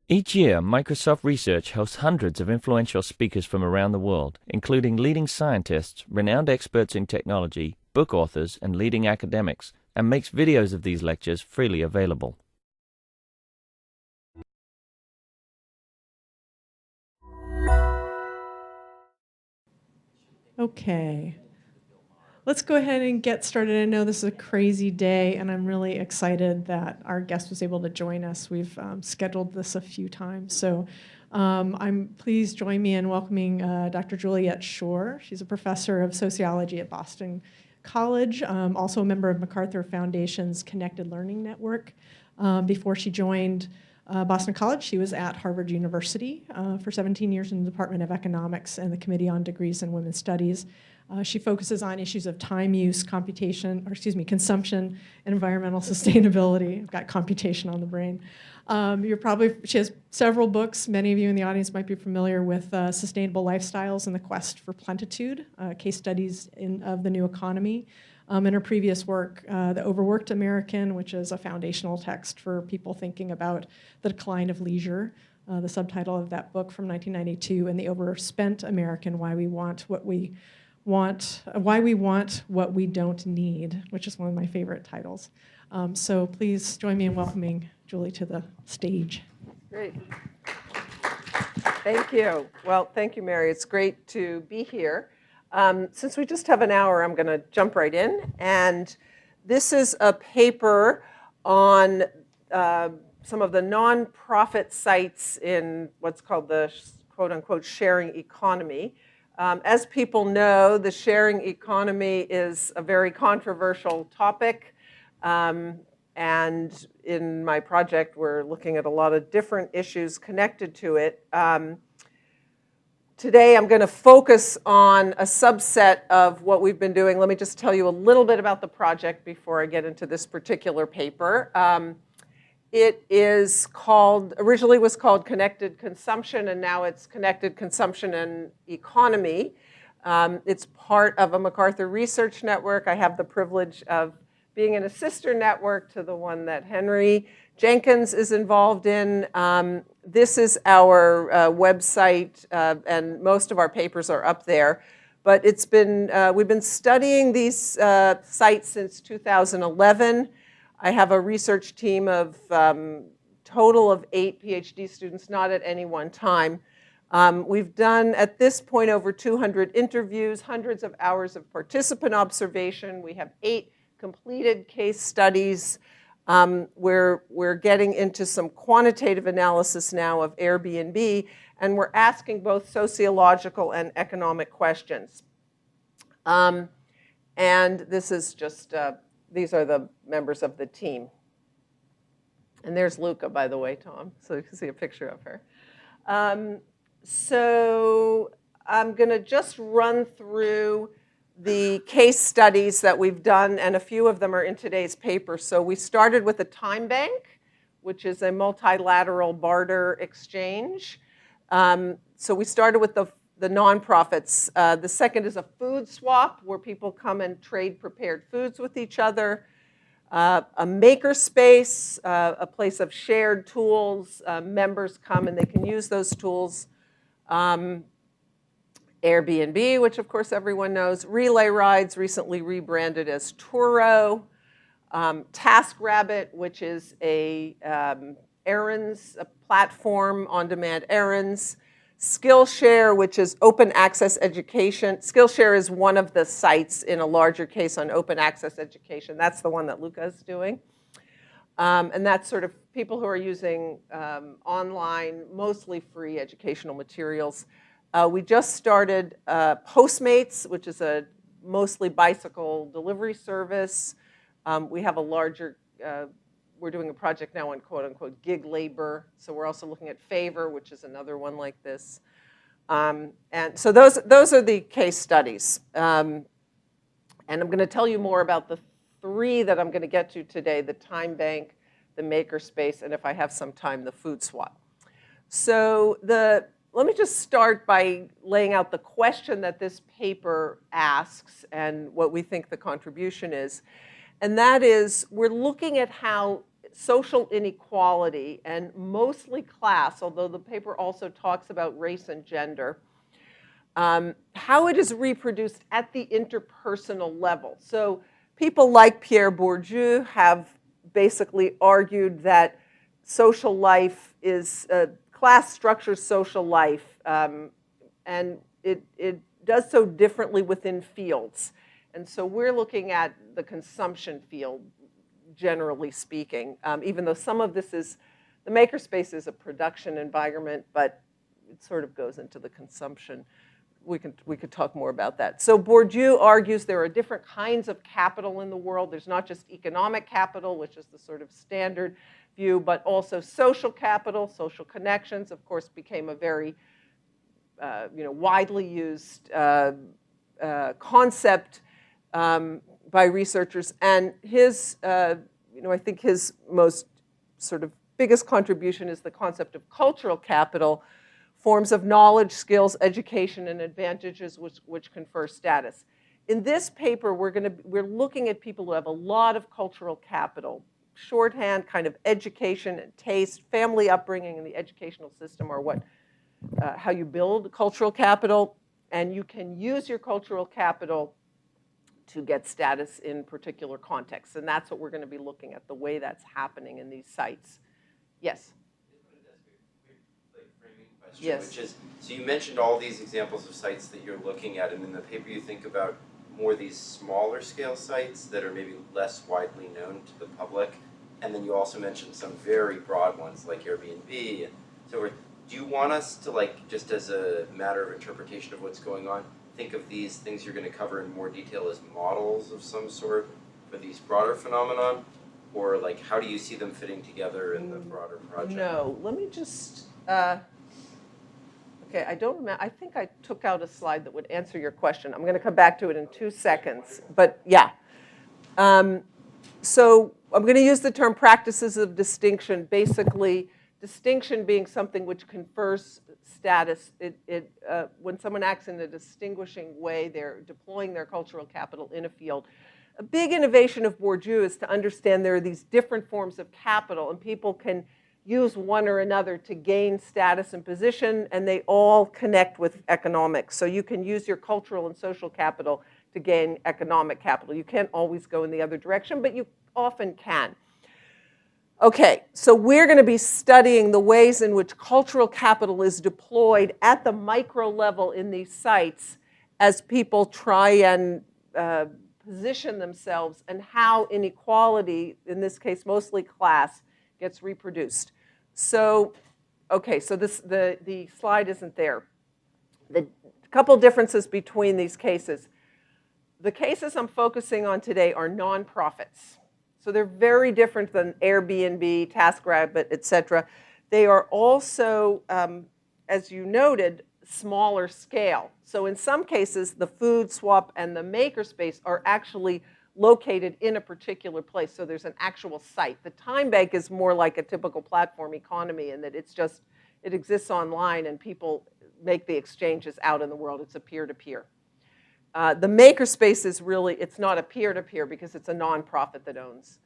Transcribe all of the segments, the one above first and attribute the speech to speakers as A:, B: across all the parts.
A: Each year, Microsoft Research hosts hundreds of influential speakers from around the world, including leading scientists, renowned experts in technology, book authors, and leading academics, and makes videos of these lectures freely available.
B: Okay. Let's go ahead and get started. I know this is a crazy day, and I'm really excited that our guest was able to join us. We've scheduled this a few times. So please join me in welcoming Dr. Juliet Schor. She's a professor of sociology at Boston College, also a member of MacArthur Foundation's Connected Learning Network. Before she joined Boston College, she was at Harvard University for 17 years in the Department of Economics and the Committee on Degrees in Women's Studies. She focuses on issues of time use, consumption, and environmental sustainability. I've got computation on the brain. She has several books. Many of you in the audience might be familiar with Sustainable Lifestyles and the Quest for Plenitude, case studies of the new economy. In her previous work, The Overworked American, which is a foundational text for people thinking about the decline of leisure. The subtitle of that book from 1992, and The Overspent American, Why we want what we don't need, which is one of my favorite titles. So please join me in welcoming Julie to the stage.
C: Great. Thank you. Well, thank you, Mary. It's great to be here. Since we just have an hour, I'm going to jump right in. And this is a paper on some of the nonprofit sites in what's called the quote-unquote sharing economy. As people know, the sharing economy is a very controversial topic. And in my project, we're looking at a lot of different issues connected to it. Today, I'm going to focus on a subset of what we've been doing. Let me just tell you a little bit about the project before I get into this particular paper. It is originally was called Connected Consumption, and now it's Connected Consumption and Economy. It's part of a MacArthur Research Network. I have the privilege of being in a sister network to the one that Henry Jenkins is involved in. This is our website, and most of our papers are up there. But we've been studying these sites since 2011. I have a research team of total of 8 PhD students, not at any one time. We've done, at this point, over 200 interviews, hundreds of hours of participant observation. We have 8 completed case studies. We're getting into some quantitative analysis now of Airbnb, and we're asking both sociological and economic questions. And this is just, these are the members of the team. And there's Luca, by the way, Tom, so you can see a picture of her. So I'm going to just run through the case studies that we've done, and a few of them are in today's paper. So we started with the TimeBank, which is a multilateral barter exchange. So we started with the nonprofits. The second is a food swap, where people come and trade prepared foods with each other. A makerspace, a place of shared tools. Members come and they can use those tools. Airbnb, which of course everyone knows. Relay rides, recently rebranded as Turo. TaskRabbit, which is a platform, on-demand errands. Skillshare, which is open access education. Skillshare is one of the sites in a larger case on open access education. That's the one that Luca is doing. And that's sort of people who are using online, mostly free educational materials. We just started Postmates, which is a mostly bicycle delivery service. We have a larger, we're doing a project now on quote unquote gig labor. So we're also looking at Favor, which is another one like this. And so those are the case studies. And I'm going to tell you more about the 3 that I'm going to get to today: the TimeBank, the Makerspace, and if I have some time, the food swap. So let me just start by laying out the question that this paper asks and what we think the contribution is. And that is, we're looking at how social inequality and mostly class, although the paper also talks about race and gender, how it is reproduced at the interpersonal level. So people like Pierre Bourdieu have basically argued that social life is, class structures social life, and it does so differently within fields. And so we're looking at the consumption field, generally speaking, even though some of this is, the makerspace is a production environment, but it sort of goes into the consumption. We could talk more about that. So Bourdieu argues there are different kinds of capital in the world. There's not just economic capital, which is the sort of standard view, but also social capital. Social connections, of course, became a very widely used concept by researchers. And his, I think his most sort of biggest contribution is the concept of cultural capital, forms of knowledge, skills, education, and advantages which confer status. In this paper, we're looking at people who have a lot of cultural capital. Shorthand, kind of education and taste, family upbringing, and the educational system are how you build cultural capital. And you can use your cultural capital to get status in particular contexts. And that's what we're going to be looking at, the way that's happening in these sites. Yes? Yes.
D: Which is, so you mentioned all these examples of sites that you're looking at, and in the paper you think about more these smaller scale sites that are maybe less widely known to the public, and then you also mentioned some very broad ones like Airbnb and so forth. Do you want us to, like, just as a matter of interpretation of what's going on, think of these things you're going to cover in more detail as models of some sort for these broader phenomenon, or like how do you see them fitting together in the broader project?
C: No, let me just, okay, I don't remember, I think I took out a slide that would answer your question. I'm going to come back to it in 2 seconds, but yeah. So I'm going to use the term practices of distinction, basically distinction being something which confers status. When someone acts in a distinguishing way, they're deploying their cultural capital in a field. A big innovation of Bourdieu is to understand there are these different forms of capital, and people can use one or another to gain status and position, and they all connect with economics. So you can use your cultural and social capital to gain economic capital. You can't always go in the other direction, but you often can. Okay, so we're going to be studying the ways in which cultural capital is deployed at the micro level in these sites as people try and position themselves, and how inequality, in this case mostly class, gets reproduced. So, okay, so the slide isn't there. The couple differences between these cases. The cases I'm focusing on today are nonprofits. So they're very different than Airbnb, TaskRabbit, et cetera. They are also, as you noted, smaller scale. So in some cases, the food swap and the makerspace are actually located in a particular place. So there's an actual site. The TimeBank is more like a typical platform economy in that it exists online and people make the exchanges out in the world. It's a peer-to-peer. The makerspace is really, it's not a peer-to-peer because it's a nonprofit that owns.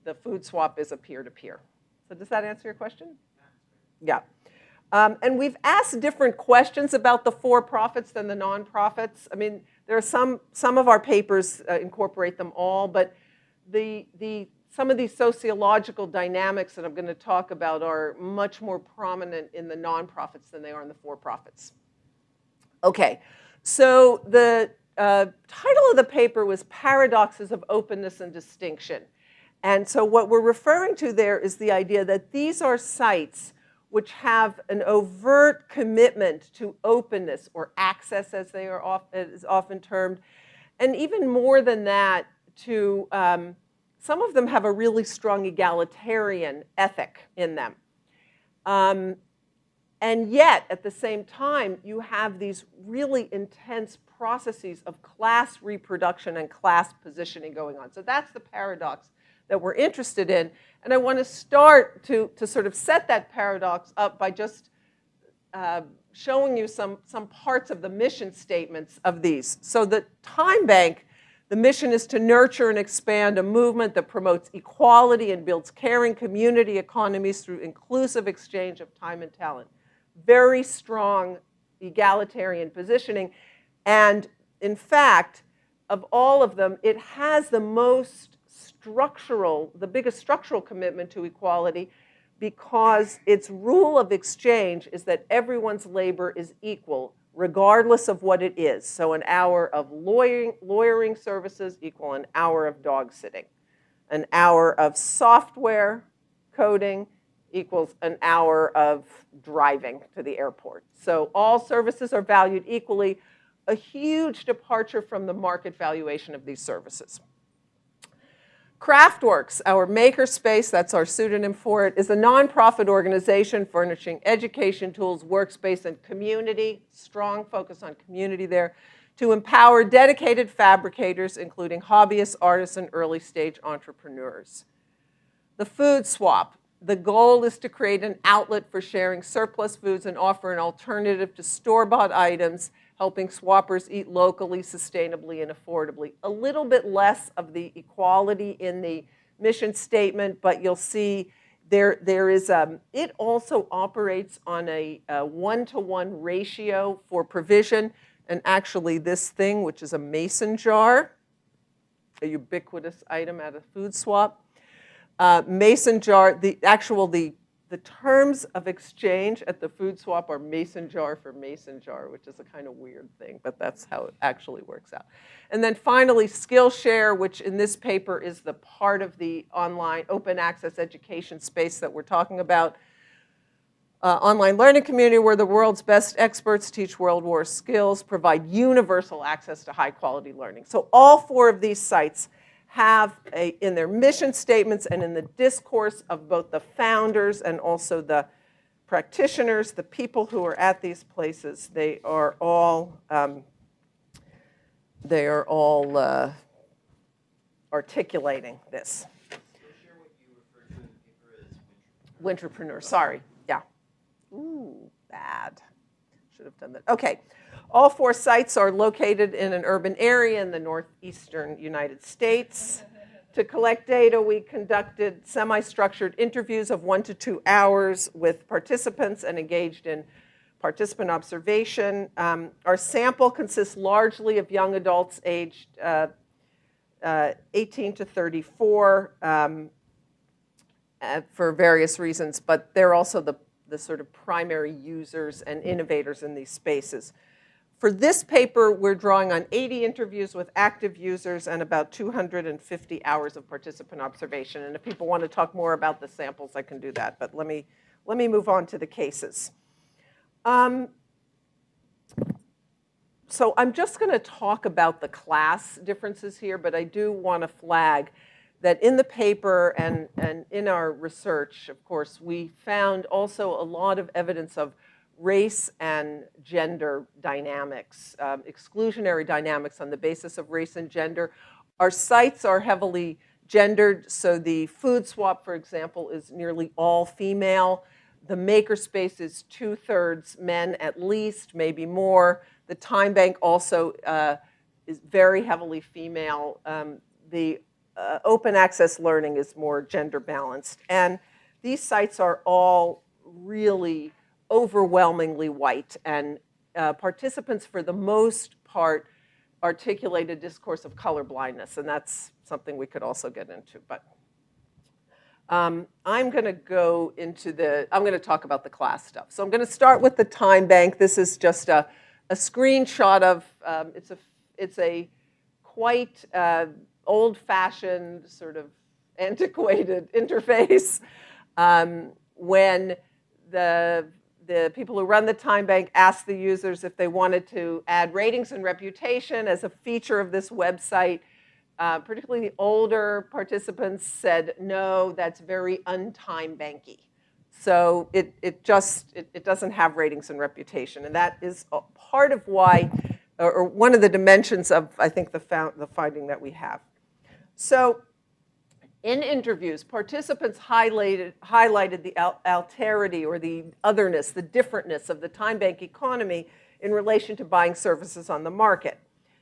C: The food swap is a peer-to-peer. So does that answer your question? Yeah. And we've asked different questions about the for-profits than the nonprofits. I mean, there are some of our papers incorporate them all, but some of these sociological dynamics that I'm going to talk about are much more prominent in the nonprofits than they are in the for-profits. Okay, so the title of the paper was Paradoxes of Openness and Distinction. And so what we're referring to there is the idea that these are sites which have an overt commitment to openness, or access as they are is often termed, and even more than that, to some of them have a really strong egalitarian ethic in them. And yet, at the same time, you have these really intense processes of class reproduction and class positioning going on. So that's the paradox that we're interested in. And I want to start to sort of set that paradox up by just showing you some parts of the mission statements of these. So the TimeBank The mission is to nurture and expand a movement that promotes equality and builds caring community economies through inclusive exchange of time and talent. Very strong egalitarian positioning. And in fact, of all of them, it has the most structural, the biggest structural commitment to equality, because its rule of exchange is that everyone's labor is equal, regardless of what it is. So an hour of lawyering services equal an hour of dog sitting. An hour of software coding equals an hour of driving to the airport. So all services are valued equally, a huge departure from the market valuation of these services. Craftworks, our makerspace, that's our pseudonym for it, is a nonprofit organization furnishing education tools, workspace, and community, strong focus on community there, to empower dedicated fabricators, including hobbyists, artists, and early-stage entrepreneurs. The food swap. The goal is to create an outlet for sharing surplus foods and offer an alternative to store-bought items, helping swappers eat locally, sustainably, and affordably. A little bit less of the equality in the mission statement, but you'll see there is, it also operates on a one-to-one ratio for provision, and actually this thing, which is a mason jar, a ubiquitous item at a food swap. Mason jar, the terms of exchange at the food swap are mason jar for mason jar, which is a kind of weird thing, but that's how it actually works out. And then finally, Skillshare, which in this paper is the part of the online open access education space that we're talking about. Online learning community where the world's best experts teach World War skills, provide universal access to high quality learning. So all four of these sites have in their mission statements and in the discourse of both the founders and also the practitioners, the people who are at these places, they are all articulating this.
D: Share what you referred to in the paper as
C: Winterpreneur, sorry, yeah. Ooh, bad. Should have done that. Okay. All four sites are located in an urban area in the northeastern United States. To collect data, we conducted semi-structured interviews of 1 to 2 hours with participants and engaged in participant observation. Our sample consists largely of young adults aged 18 to 34 for various reasons, but they're also the sort of primary users and innovators in these spaces. For this paper, we're drawing on 80 interviews with active users and about 250 hours of participant observation. And if people want to talk more about the samples, I can do that. But let me move on to the cases. So I'm just going to talk about the class differences here, but I do want to flag that in the paper and in our research, of course, we found also a lot of evidence of race and gender dynamics, exclusionary dynamics on the basis of race and gender. Our sites are heavily gendered, so the food swap, for example, is nearly all female. The makerspace is 2/3 men at least, maybe more. The TimeBank also is very heavily female. The open access learning is more gender balanced. And these sites are all really overwhelmingly white, and participants, for the most part, articulate a discourse of color blindness, and that's something we could also get into. But I'm going to talk about the class stuff. So I'm going to start with the TimeBank. This is just a screenshot of, it's a quite old-fashioned, sort of antiquated interface. When the people who run the TimeBank asked the users if they wanted to add ratings and reputation as a feature of this website. Particularly the older participants said, no, that's very un-TimeBanky. So it doesn't have ratings and reputation. And that is a part of why, or one of the dimensions of, I think, the finding that we have. So in interviews, participants highlighted the alterity or the otherness, the differentness of the TimeBank economy in relation to buying services on the market.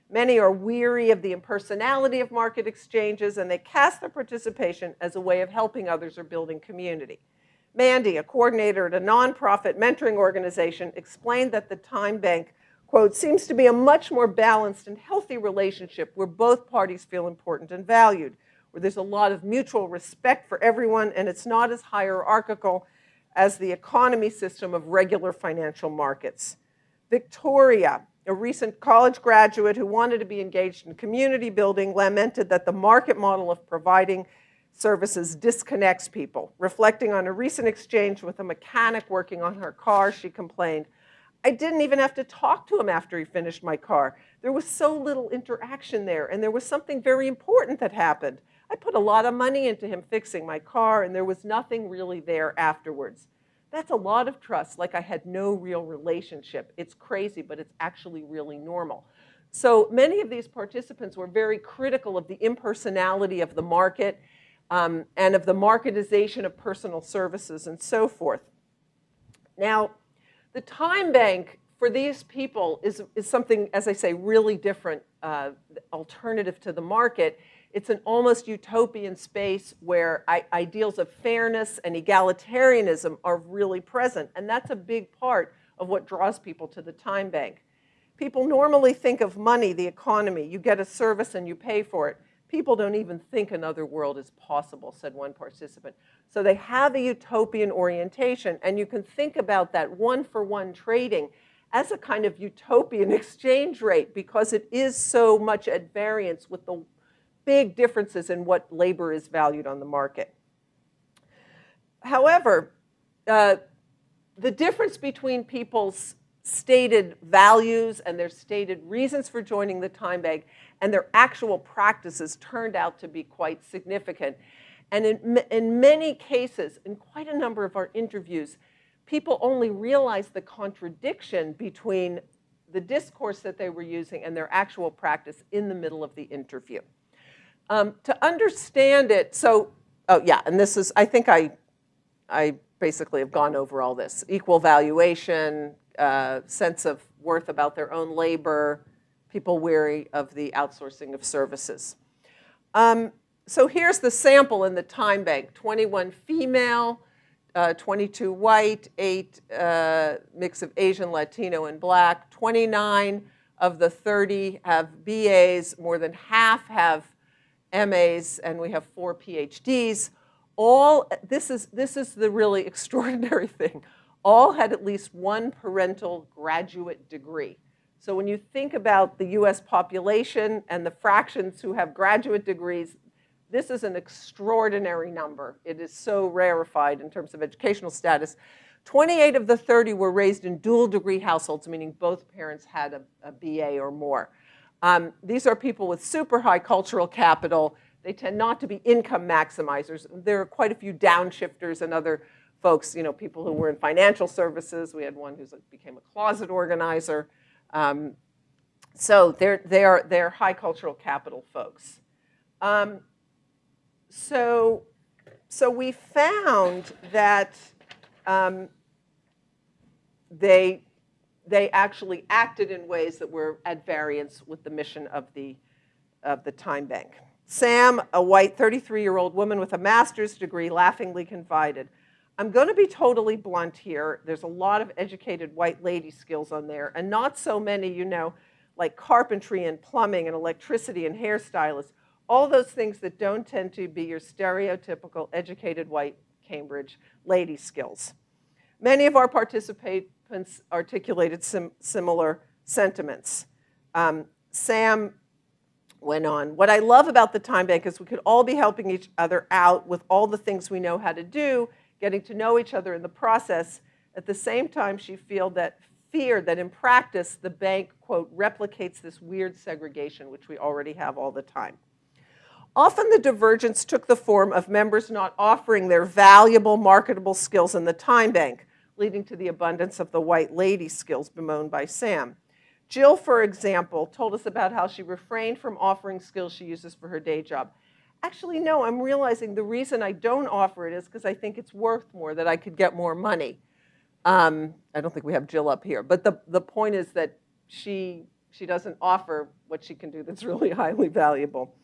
C: Many are weary of the impersonality of market exchanges, and they cast their participation as a way of helping others or building community. Mandy, a coordinator at a nonprofit mentoring organization, explained that the TimeBank, quote, seems to be a much more balanced and healthy relationship where both parties feel important and valued, where there's a lot of mutual respect for everyone, and it's not as hierarchical as the economy system of regular financial markets. Victoria, a recent college graduate who wanted to be engaged in community building, lamented that the market model of providing services disconnects people. Reflecting on a recent exchange with a mechanic working on her car, she complained, "I didn't even have to talk to him after he finished my car. There was so little interaction there, and there was something very important that happened. I put a lot of money into him fixing my car, and there was nothing really there afterwards." That's a lot of trust, like I had no real relationship. It's crazy, but it's actually really normal. So many of these participants were very critical of the impersonality of the market and of the marketization of personal services and so forth. Now, the TimeBank for these people is something, as I say, really different, alternative to the market. It's an almost utopian space where ideals of fairness and egalitarianism are really present, and that's a big part of what draws people to the TimeBank. People normally think of money, the economy. You get a service and you pay for it. People don't even think another world is possible, said one participant. So they have a utopian orientation, and you can think about that one-for-one trading as a kind of utopian exchange rate because it is so much at variance with the big differences in what labor is valued on the market. However, the difference between people's stated values and their stated reasons for joining the TimeBank and their actual practices turned out to be quite significant. And in many cases, in quite a number of our interviews, people only realized the contradiction between the discourse that they were using and their actual practice in the middle of the interview. To understand it, so, oh yeah, and this is, I think I basically have gone over all this. Equal valuation, sense of worth about their own labor, people weary of the outsourcing of services. So here's the sample in the TimeBank, 21 female, 22 white, 8 mix of Asian, Latino, and Black. 29 of the 30 have BAs, more than half have MAs, and we have 4 PhDs. All, this is the really extraordinary thing. All had at least one parental graduate degree. So when you think about the US population and the fractions who have graduate degrees, this is an extraordinary number. It is so rarefied in terms of educational status. 28 of the 30 were raised in dual degree households, meaning both parents had a BA or more. These are people with super high cultural capital. They tend not to be income maximizers. There are quite a few downshifters and other folks, you know, people who were in financial services. We had one who became a closet organizer. So they're high cultural capital folks. So we found that they actually acted in ways that were at variance with the mission of the TimeBank. Sam, a white 33-year-old woman with a master's degree, laughingly confided, "I'm going to be totally blunt here. There's a lot of educated white lady skills on there, and not so many, you know, like carpentry and plumbing and electricity and hairstylists, all those things that don't tend to be your stereotypical educated white Cambridge lady skills." Many of our participants articulated similar sentiments. Sam went on, "What I love about the TimeBank is we could all be helping each other out with all the things we know how to do, getting to know each other in the process. At the same time, she feared that in practice, the bank, quote, replicates this weird segregation, which we already have all the time. Often the divergence took the form of members not offering their valuable, marketable skills in the TimeBank, leading to the abundance of the white lady skills bemoaned by Sam. Jill, for example, told us about how she refrained from offering skills she uses for her day job. Actually, no, I'm realizing the reason I don't offer it is because I think it's worth more, that I could get more money. I don't think we have Jill up here, but the point is that she she doesn't offer what she can do that's really highly valuable.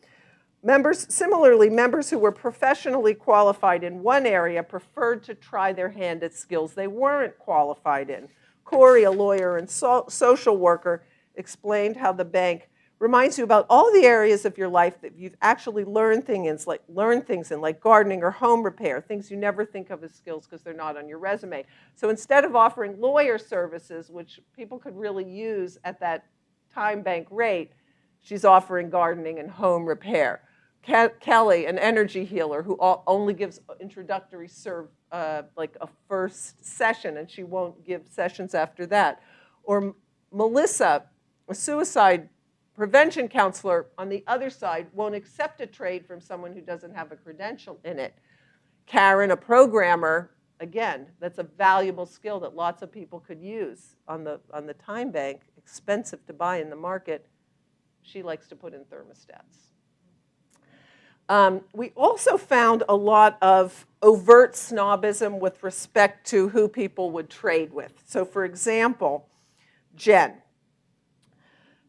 C: Similarly, members who were professionally qualified in one area preferred to try their hand at skills they weren't qualified in. Corey, a lawyer and social worker, explained how the bank reminds you about all the areas of your life that you've actually learned things in, like gardening or home repair, things you never think of as skills because they're not on your resume. So instead of offering lawyer services, which people could really use at that TimeBank rate, she's offering gardening and home repair. Kelly, an energy healer who only gives introductory like a first session, and she won't give sessions after that. Or Melissa, a suicide prevention counselor, on the other side, won't accept a trade from someone who doesn't have a credential in it. Karen, a programmer, again, that's a valuable skill that lots of people could use on the TimeBank, expensive to buy in the market. She likes to put in thermostats. We also found a lot of overt snobism with respect to who people would trade with. So for example, Jen.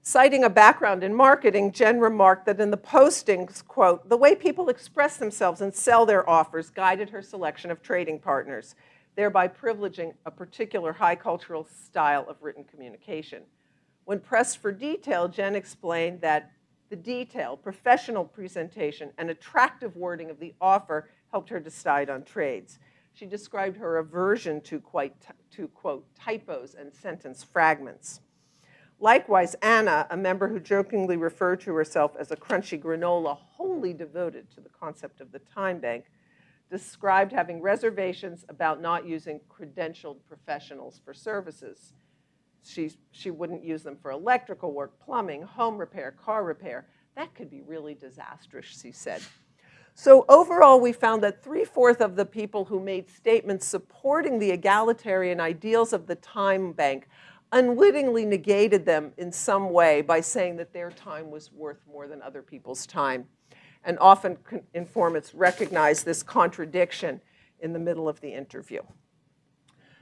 C: Citing a background in marketing, Jen remarked that in the postings, quote, the way people express themselves and sell their offers guided her selection of trading partners, thereby privileging a particular high cultural style of written communication. When pressed for detail, Jen explained that the detail, professional presentation, and attractive wording of the offer helped her decide on trades. She described her aversion to quote, typos and sentence fragments. Likewise, Anna, a member who jokingly referred to herself as a crunchy granola wholly devoted to the concept of the TimeBank, described having reservations about not using credentialed professionals for services. She wouldn't use them for electrical work, plumbing, home repair, car repair. That could be really disastrous, she said. So overall, we found that 3/4 of the people who made statements supporting the egalitarian ideals of the TimeBank unwittingly negated them in some way by saying that their time was worth more than other people's time. And often informants recognize this contradiction in the middle of the interview.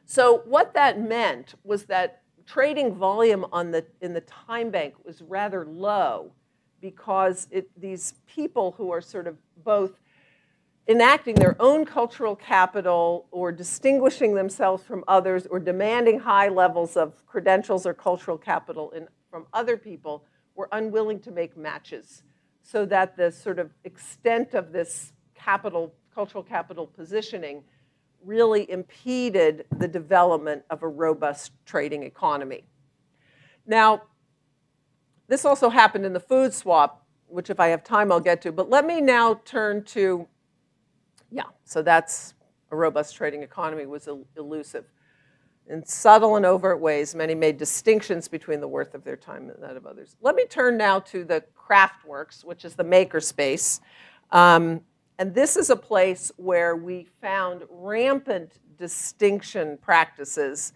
C: So what that meant was that trading volume in the TimeBank was rather low because these people who are sort of both enacting their own cultural capital or distinguishing themselves from others or demanding high levels of credentials or cultural capital from other people were unwilling to make matches, so that the sort of extent of this cultural capital positioning really impeded the development of a robust trading economy. Now, this also happened in the food swap, which if I have time I'll get to, but let me now turn to, so that's a robust trading economy was elusive. In subtle and overt ways, many made distinctions between the worth of their time and that of others. Let me turn now to the Craftworks, which is the makerspace. And this is a place where we found rampant distinction practices.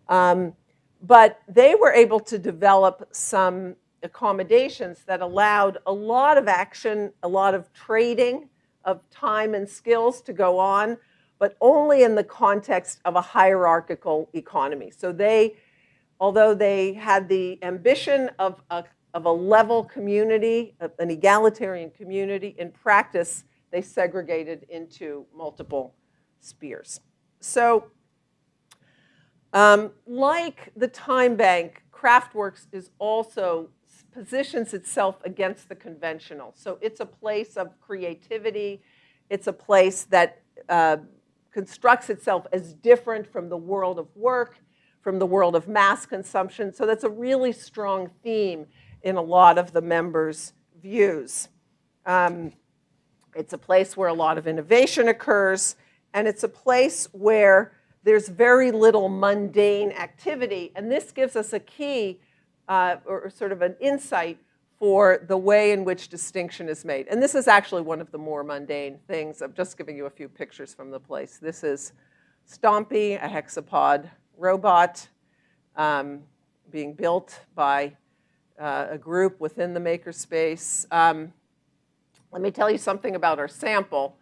C: But they were able to develop some accommodations that allowed a lot of action, a lot of trading of time and skills to go on, but only in the context of a hierarchical economy. So although they had the ambition of a level community, an egalitarian community, in practice, they segregated into multiple spheres. So like the TimeBank, Craftworks positions itself against the conventional. So it's a place of creativity. It's a place that constructs itself as different from the world of work, from the world of mass consumption. So that's a really strong theme in a lot of the members' views. It's a place where a lot of innovation occurs, and it's a place where there's very little mundane activity. And this gives us a key or sort of an insight for the way in which distinction is made. And this is actually one of the more mundane things. I'm just giving you a few pictures from the place. This is Stompy, a hexapod robot being built by a group within the makerspace. Let me tell you something about our sample.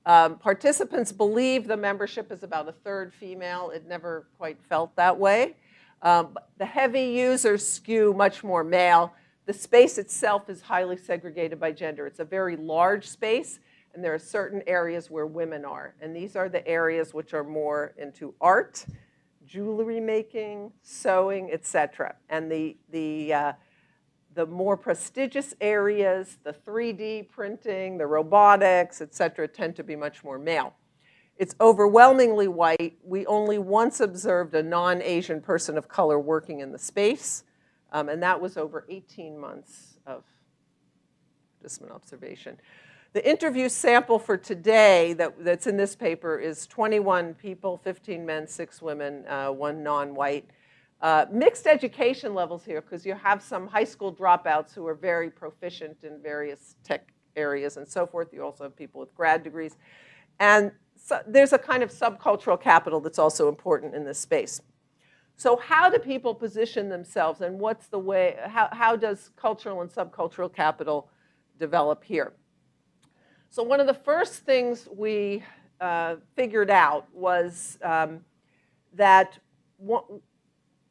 C: Participants believe the membership is about 1/3 female. It never quite felt that way. The heavy users skew much more male. The space itself is highly segregated by gender. It's a very large space, and there are certain areas where women are. And these are the areas which are more into art, jewelry making, sewing, etc. And the more prestigious areas, the 3D printing, the robotics, etc., tend to be much more male. It's overwhelmingly white. We only once observed a non-Asian person of color working in the space, and that was over 18 months of participant observation. The interview sample for today that's in this paper is 21 people, 15 men, 6 women, 1 non-white. Mixed education levels here, because you have some high school dropouts who are very proficient in various tech areas and so forth. You also have people with grad degrees. And so there's a kind of subcultural capital that's also important in this space. So how do people position themselves, and what's the way, how does cultural and subcultural capital develop here? So one of the first things we figured out was that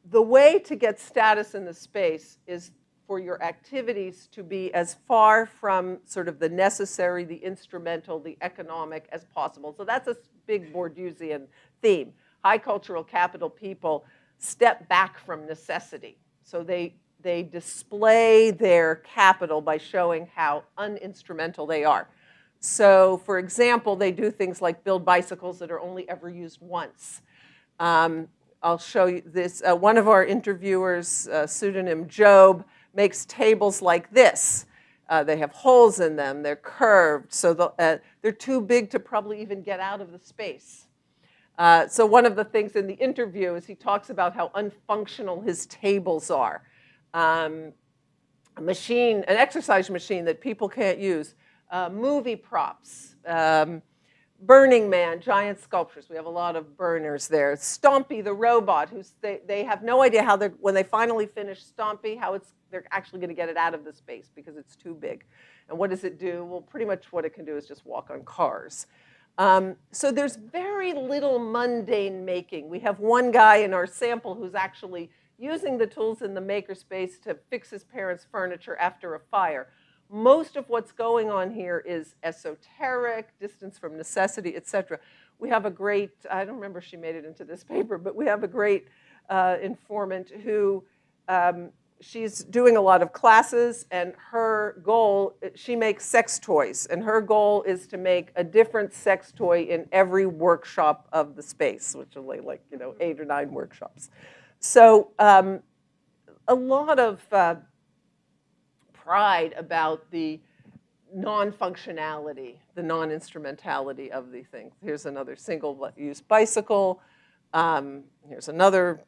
C: the way to get status in the space is for your activities to be as far from sort of the necessary, the instrumental, the economic as possible. So that's a big Bourdieusian theme. High cultural capital people step back from necessity. So they display their capital by showing how uninstrumental they are. So, for example, they do things like build bicycles that are only ever used once. I'll show you this. One of our interviewers, pseudonym Job, makes tables like this. They have holes in them. They're curved. So they're too big to probably even get out of the space. So one of the things in the interview is he talks about how unfunctional his tables are. An exercise machine that people can't use. Movie props. Burning Man, giant sculptures. We have a lot of burners there. Stompy the robot, they have no idea how when they finally finish Stompy, they're actually going to get it out of the space because it's too big. And what does it do? Well, pretty much what it can do is just walk on cars. So there's very little mundane making. We have one guy in our sample who's actually using the tools in the makerspace to fix his parents' furniture after a fire. Most of what's going on here is esoteric, distance from necessity, etc. We have a great, I don't remember if she made it into this paper, but we have a great informant who she's doing a lot of classes, and her goal, she makes sex toys, and her goal is to make a different sex toy in every workshop of the space, which are like 8 or 9 workshops. So a lot of pride about the non-functionality, the non-instrumentality of the thing. Here's another single-use bicycle. Here's another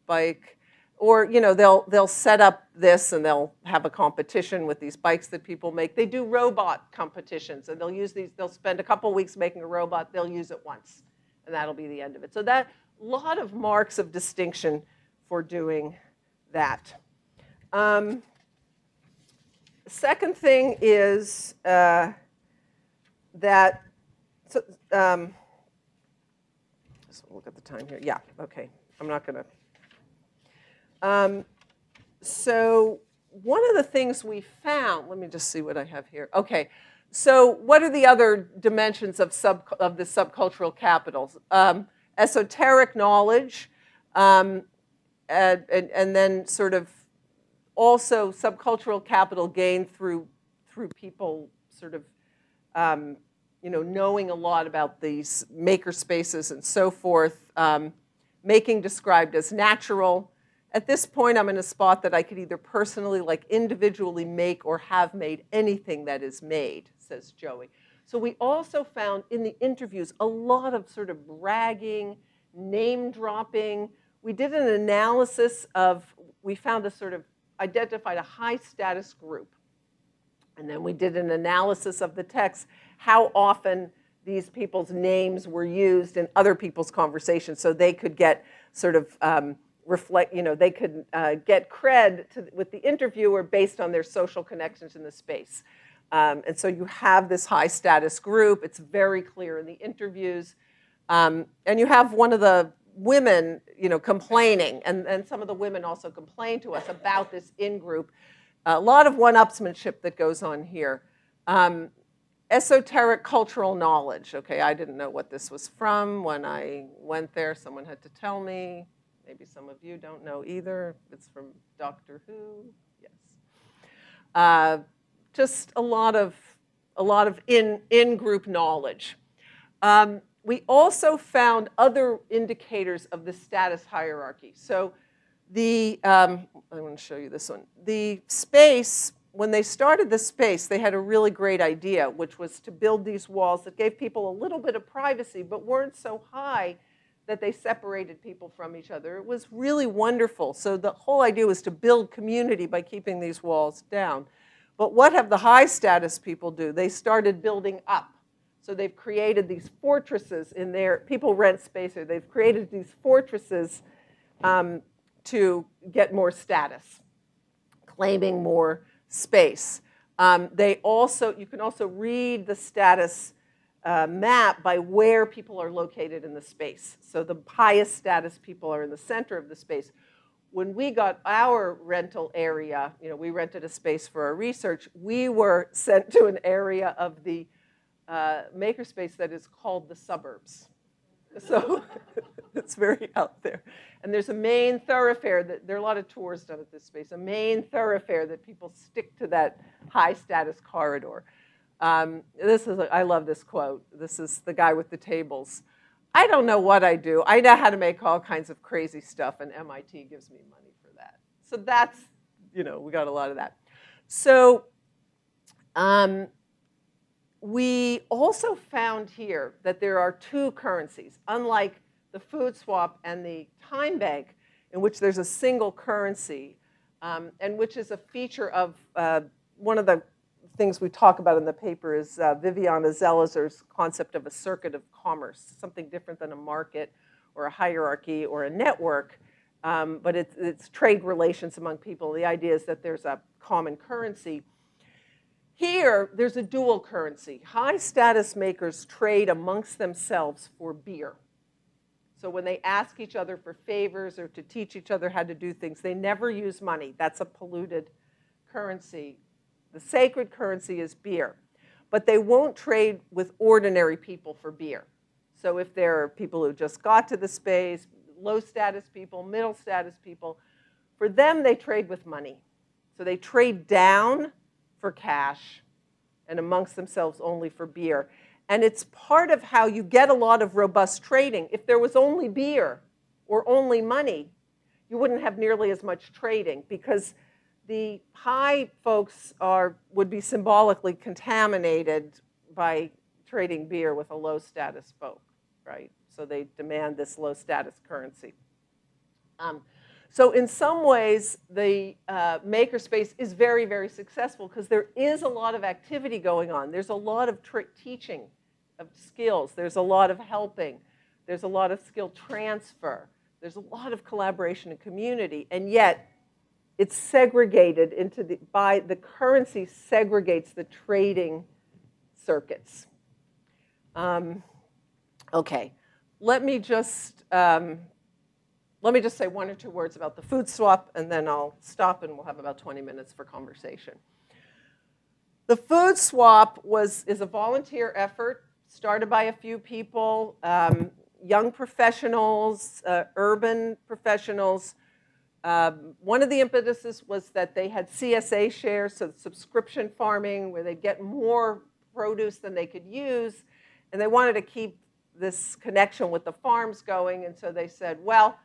C: bike. Or they'll set up this and they'll have a competition with these bikes that people make. They do robot competitions, and they'll use these. They'll spend a couple weeks making a robot. They'll use it once, and that'll be the end of it. So that lot of marks of distinction for doing that. Second thing is that, so, just look at the time here. Yeah, okay. I'm not going to. So one of the things we found, let me just see what I have here. Okay, so what are the other dimensions of the subcultural capitals? Esoteric knowledge, and then sort of also subcultural capital gained through people sort of knowing a lot about these maker spaces and so forth. Making described as natural. At this point, I'm in a spot that I could either personally, like individually make or have made anything that is made, says Joey. So we also found in the interviews a lot of sort of bragging, name dropping. We did an analysis we found a sort of, identified a high status group. And then we did an analysis of the text, how often these people's names were used in other people's conversations so they could get sort of, they could get cred with the interviewer based on their social connections in the space. And so you have this high status group. It's very clear in the interviews. And you have one of the women, complaining, and some of the women also complained to us about this in-group. A lot of one-upsmanship that goes on here. Esoteric cultural knowledge. Okay, I didn't know what this was from when I went there. Someone had to tell me. Maybe some of you don't know either. It's from Doctor Who. Yes. Just a lot of in-group knowledge. We also found other indicators of the status hierarchy. So I want to show you this one. The space, when they started the space, they had a really great idea, which was to build these walls that gave people a little bit of privacy, but weren't so high that they separated people from each other. It was really wonderful. So the whole idea was to build community by keeping these walls down. But what have the high status people do? They started building up. So they've created these fortresses in there. People rent space here. They've created these fortresses to get more status, claiming more space. You can also read the status map by where people are located in the space. So the highest status people are in the center of the space. When we got our rental area, we rented a space for our research, we were sent to an area of the makerspace that is called the suburbs. So it's very out there. And there's a main thoroughfare there are a lot of tours done at this space, a main thoroughfare that people stick to that high status corridor. I love this quote. This is the guy with the tables. I don't know what I do. I know how to make all kinds of crazy stuff, and MIT gives me money for that. So that's, we got a lot of that. So we also found here that there are two currencies, unlike the food swap and the TimeBank, in which there's a single currency, and which is a feature of one of the things we talk about in the paper is Viviana Zelizer's concept of a circuit of commerce, something different than a market or a hierarchy or a network, but it's trade relations among people. The idea is that there's a common currency. Here, there's a dual currency. High status makers trade amongst themselves for beer. So when they ask each other for favors or to teach each other how to do things, they never use money. That's a polluted currency. The sacred currency is beer. But they won't trade with ordinary people for beer. So if there are people who just got to the space, low status people, middle status people, for them they trade with money. So they trade down for cash and amongst themselves only for beer. And it's part of how you get a lot of robust trading. If there was only beer or only money, you wouldn't have nearly as much trading because the high folks would be symbolically contaminated by trading beer with a low status folk, right? So they demand this low status currency. So in some ways, the makerspace is very, very successful because there is a lot of activity going on. There's a lot of teaching of skills. There's a lot of helping. There's a lot of skill transfer. There's a lot of collaboration and community. And yet, it's segregated by the currency segregates the trading circuits. Okay, let me just say one or two words about the food swap, and then I'll stop, and we'll have about 20 minutes for conversation. The food swap is a volunteer effort started by a few people, young professionals, urban professionals. One of the impetuses was that they had CSA shares, so subscription farming, where they'd get more produce than they could use, and they wanted to keep this connection with the farms going, and so they said, well,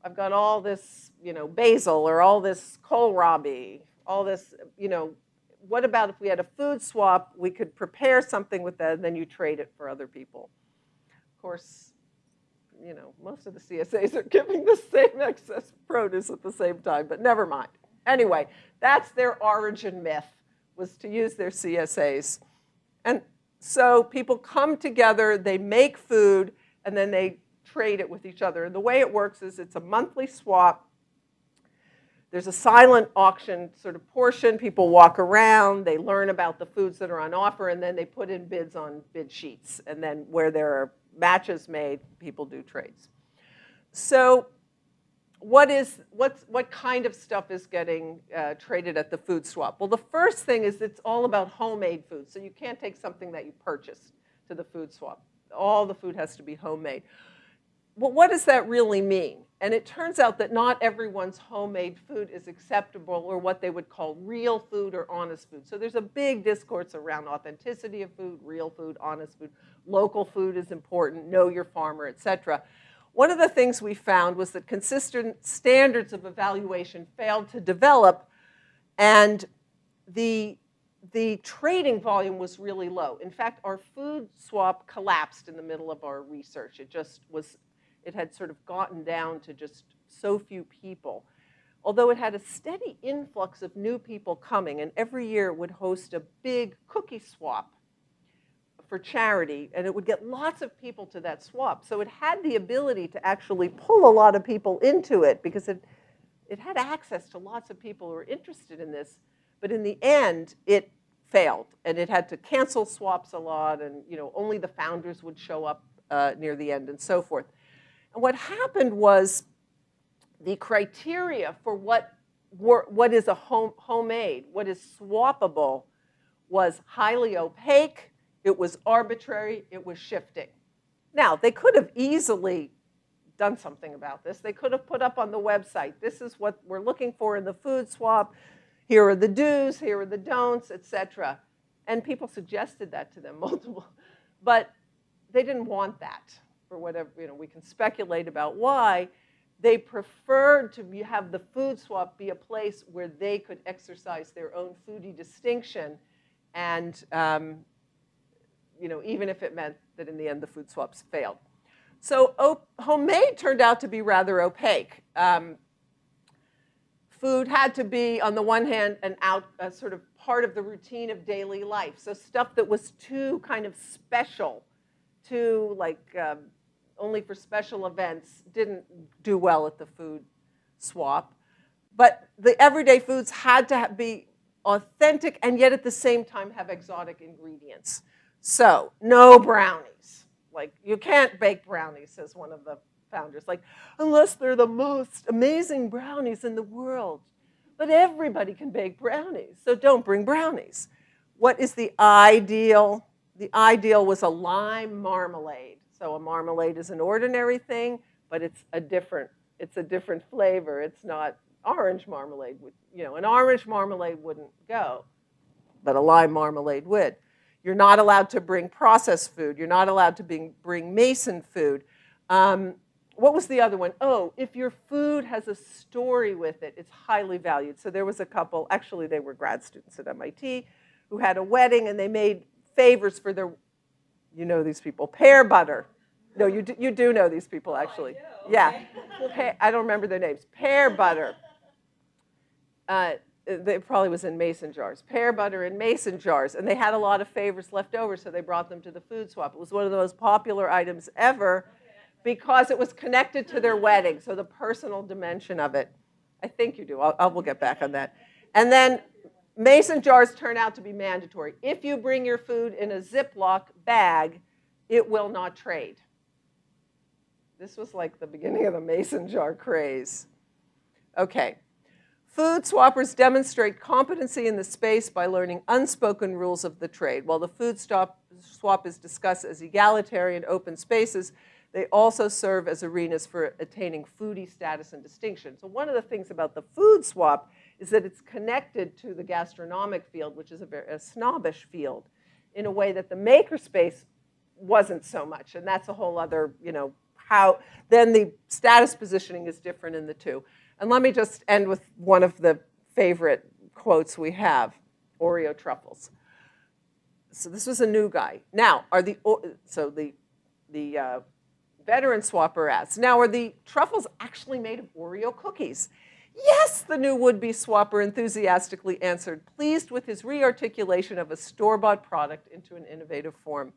C: I've got all this, basil or all this kohlrabi, all this, what about if we had a food swap? We could prepare something with that, and then you trade it for other people. Of course, most of the CSAs are giving the same excess produce at the same time, but never mind. Anyway, that's their origin myth, was to use their CSAs. And so people come together, they make food, and then they trade it with each other. And the way it works is it's a monthly swap. There's a silent auction sort of portion. People walk around, they learn about the foods that are on offer, and then they put in bids on bid sheets. And then where there are matches made, people do trades. So what kind of stuff is getting traded at the food swap? Well, the first thing is it's all about homemade food. So you can't take something that you purchased to the food swap. All the food has to be homemade. Well, what does that really mean? And it turns out that not everyone's homemade food is acceptable or what they would call real food or honest food. So there's a big discourse around authenticity of food, real food, honest food. Local food is important, know your farmer, et cetera. One of the things we found was that consistent standards of evaluation failed to develop, and the trading volume was really low. In fact, our food swap collapsed in the middle of our research. It had sort of gotten down to just so few people. Although it had a steady influx of new people coming, and every year it would host a big cookie swap for charity, and it would get lots of people to that swap. So it had the ability to actually pull a lot of people into it because it had access to lots of people who were interested in this. But in the end, it failed, and it had to cancel swaps a lot, and only the founders would show up near the end and so forth. And what happened was the criteria for what is a homemade, what is swappable, was highly opaque, it was arbitrary, it was shifting. Now, they could have easily done something about this. They could have put up on the website, this is what we're looking for in the food swap, here are the do's, here are the don'ts, et cetera. And people suggested that to them multiple, but they didn't want that. For whatever, we can speculate about why. They preferred to have the food swap be a place where they could exercise their own foodie distinction, and even if it meant that in the end the food swaps failed. So homemade turned out to be rather opaque. Food had to be, on the one hand, a sort of part of the routine of daily life. So stuff that was too kind of special, too only for special events, didn't do well at the food swap. But the everyday foods had to be authentic and yet at the same time have exotic ingredients. So no brownies. You can't bake brownies, says one of the founders. Unless they're the most amazing brownies in the world. But everybody can bake brownies, so don't bring brownies. What is the ideal? The ideal was a lime marmalade. So a marmalade is an ordinary thing, but it's a different flavor. It's not orange marmalade. An orange marmalade wouldn't go, but a lime marmalade would. You're not allowed to bring processed food. You're not allowed to bring mason food. What was the other one? Oh, if your food has a story with it, it's highly valued. So there was a couple, actually they were grad students at MIT, who had a wedding, and they made favors for their, these people, pear butter. No, you do know these people, actually.
E: Oh,
C: yeah. Okay. I don't remember their names. Pear butter. It probably was in mason jars. Pear butter in mason jars. And they had a lot of favors left over, so they brought them to the food swap. It was one of the most popular items ever because it was connected to their wedding, so the personal dimension of it. I think you do. We'll get back on that. And then mason jars turn out to be mandatory. If you bring your food in a Ziploc bag, it will not trade. This was like the beginning of the mason jar craze. Okay. Food swappers demonstrate competency in the space by learning unspoken rules of the trade. While the food swap is discussed as egalitarian open spaces, they also serve as arenas for attaining foodie status and distinction. So one of the things about the food swap is that it's connected to the gastronomic field, which is a snobbish field, in a way that the makerspace wasn't so much. And that's a whole other, how then the status positioning is different in the two. And let me just end with one of the favorite quotes we have, Oreo truffles. So this was a new guy. Now, the veteran swapper asks, now are the truffles actually made of Oreo cookies? Yes, the new would-be swapper enthusiastically answered, pleased with his rearticulation of a store-bought product into an innovative form.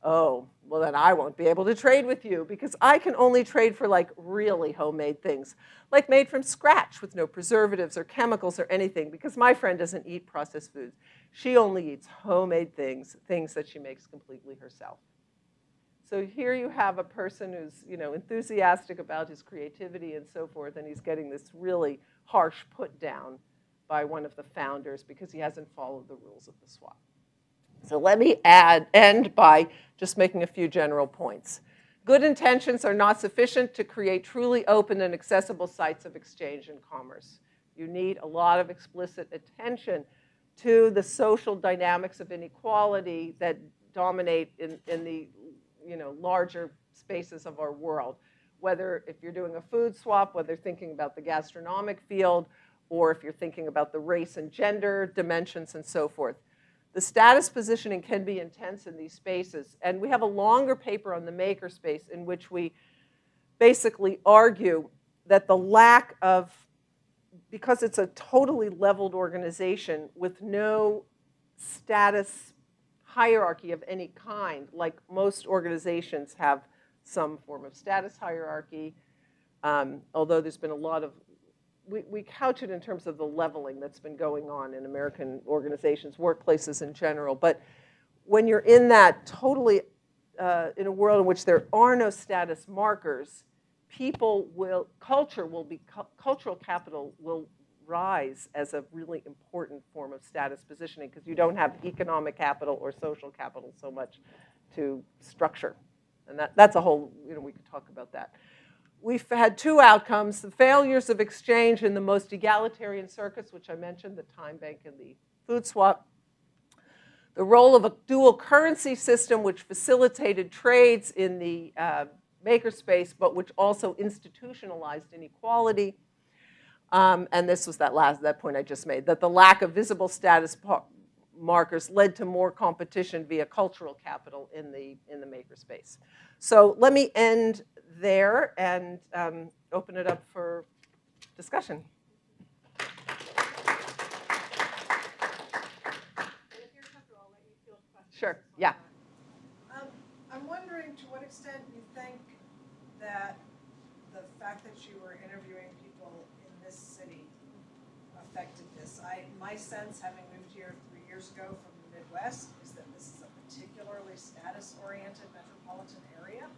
C: Oh, well then I won't be able to trade with you because I can only trade for really homemade things, like made from scratch with no preservatives or chemicals or anything, because my friend doesn't eat processed foods. She only eats homemade things that she makes completely herself. So here you have a person who's, enthusiastic about his creativity and so forth, and he's getting this really harsh put down by one of the founders because he hasn't followed the rules of the swap. So let me end by just making a few general points. Good intentions are not sufficient to create truly open and accessible sites of exchange and commerce. You need a lot of explicit attention to the social dynamics of inequality that dominate in the larger spaces of our world. Whether if you're doing a food swap, whether thinking about the gastronomic field, or if you're thinking about the race and gender dimensions and so forth. The status positioning can be intense in these spaces. And we have a longer paper on the makerspace in which we basically argue that the lack of, because it's a totally leveled organization with no status hierarchy of any kind, like most organizations have some form of status hierarchy, although there's been a lot of, we couch it in terms of the leveling that's been going on in American organizations, workplaces in general. But when you're in that totally, in a world in which there are no status markers, cultural capital will rise as a really important form of status positioning because you don't have economic capital or social capital so much to structure. And that's a whole, we could talk about that. We've had two outcomes, the failures of exchange in the most egalitarian circuits, which I mentioned, the TimeBank and the food swap. The role of a dual currency system, which facilitated trades in the makerspace, but which also institutionalized inequality. And this was that point I just made, that the lack of visible status markers led to more competition via cultural capital in the makerspace. So let me end there and open it up for discussion.
B: If you're comfortable, I'll let you field questions.
C: Sure, yeah.
E: I'm wondering to what extent you think that the fact that you were interviewing people in this city affected this. My sense, having moved here 3 years ago from the Midwest, is that this is a particularly status-oriented metropolitan area.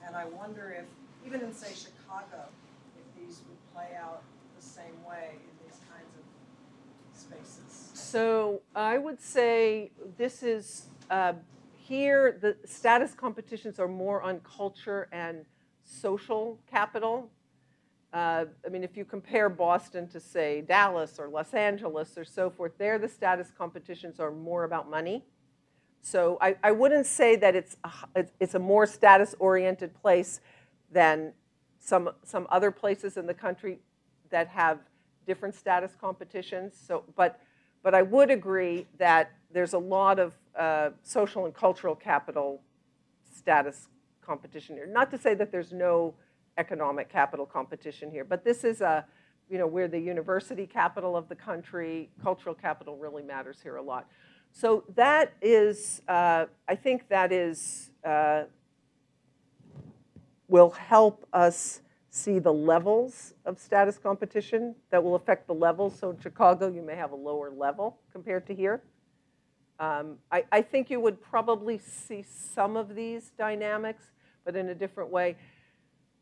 E: And I wonder if, even in, say, Chicago, if these would play out the same way in these kinds of spaces.
C: So I would say this is, here the status competitions are more on culture and social capital. I mean, if you compare Boston to, say, Dallas or Los Angeles or so forth, there the status competitions are more about money. So I wouldn't say that it's a more status-oriented place than some other places in the country that have different status competitions. So, but I would agree that there's a lot of social and cultural capital status competition here. Not to say that there's no economic capital competition here, but this is we're the university capital of the country. Cultural capital really matters here a lot. So that is, I think that is, will help us see the levels of status competition that will affect the levels. So in Chicago, you may have a lower level compared to here. I think you would probably see some of these dynamics, but in a different way.